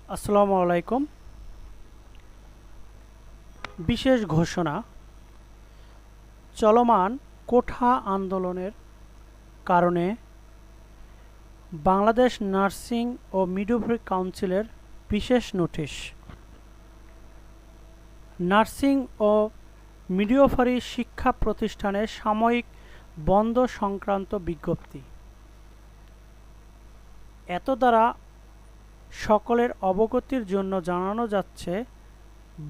আসসালামু আলাইকুম। বিশেষ ঘোষণা। চলমান কোঠা আন্দোলনের কারণে বাংলাদেশ নার্সিং ও মিডওয়াইফারি কাউন্সিলের বিশেষ নোটিশ। নার্সিং ও মিডওয়াইফারি শিক্ষা প্রতিষ্ঠানের সাময়িক বন্ধ সংক্রান্ত বিজ্ঞপ্তি। এত দ্বারা সকলের অবগতির জন্য জানানো যাচ্ছে,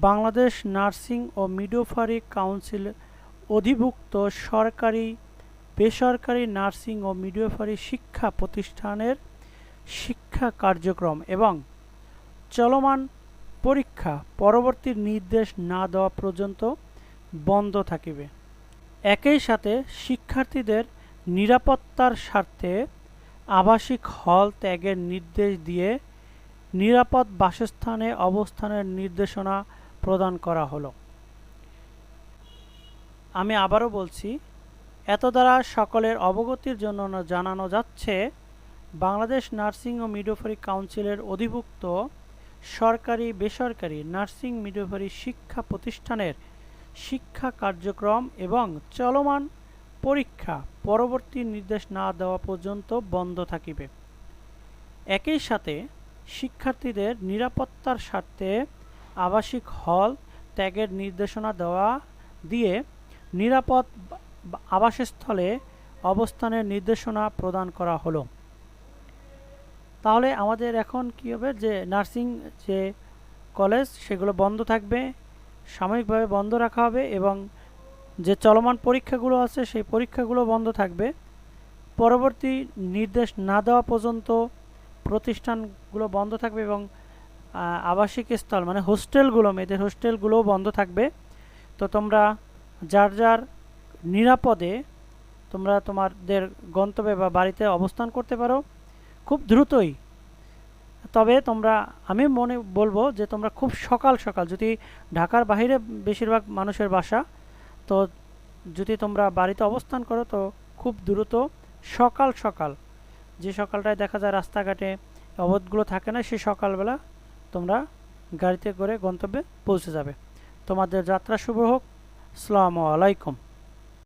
বাংলাদেশ নার্সিং ও মিডওয়াইফারি কাউন্সিল অধিভুক্ত সরকারি বেসরকারি নার্সিং ও মিডওয়াইফারি শিক্ষা প্রতিষ্ঠানের শিক্ষা কার্যক্রম এবং চলমান পরীক্ষা পরবর্তী নির্দেশ না দেওয়া পর্যন্ত বন্ধ থাকিবে। একই সাথে শিক্ষার্থীদের নিরাপত্তার স্বার্থে আবাসিক হল ত্যাগের নির্দেশ দিয়ে নিরাপদ বাসস্থানে অবস্থানের নির্দেশনা প্রদান করা হলো। আমি আবারও বলছি, এত দ্বারা সকলের অবগতির জন্য জানানো যাচ্ছে, বাংলাদেশ নার্সিং ও মিডওয়াইফারি কাউন্সিলের অধিভুক্ত সরকারি বেসরকারি নার্সিং মিডওয়াইফারি শিক্ষা প্রতিষ্ঠানের শিক্ষা কার্যক্রম এবং চলমান পরীক্ষা পরবর্তী নির্দেশ না দেওয়া পর্যন্ত বন্ধ থাকিবে। একই সাথে শিক্ষার্থীদের নিরাপত্তার স্বার্থে আবাসিক হল ত্যাগের নির্দেশনা দেওয়া দিয়ে নিরাপদ আবাসস্থলে অবস্থানের নির্দেশনা প্রদান করা হলো। তাহলে আমাদের এখন কী হবে, যে নার্সিং যে কলেজ সেগুলো বন্ধ থাকবে, সাময়িকভাবে বন্ধ রাখা হবে এবং যে চলমান পরীক্ষাগুলো আছে সেই পরীক্ষাগুলো বন্ধ থাকবে। পরবর্তী নির্দেশ না দেওয়া পর্যন্ত প্রতিষ্ঠানগুলো বন্ধ থাকবে এবং আবাসিক স্থল মানে হোস্টেলগুলো, মেয়েদের হোস্টেলগুলোও বন্ধ থাকবে। তো তোমরা যার যার নিরাপদে তোমরা তোমাদের গন্তব্যে বা বাড়িতে অবস্থান করতে পারো খুব দ্রুতই। তবে আমি বলবো যে তোমরা খুব সকাল সকাল, যদি ঢাকার বাইরে বেশিরভাগ মানুষের বাসা, তো যদি তোমরা বাড়িতে অবস্থান করো তো খুব দ্রুত সকাল সকাল, যে সকালটায় দেখা যায় রাস্তাঘাটে অবরোধগুলো থাকে না, সেই সকালবেলা তোমরা গাড়িতে করে গন্তব্যে পৌঁছে যাবে। তোমাদের যাত্রা শুভ হোক। আসসালামু আলাইকুম।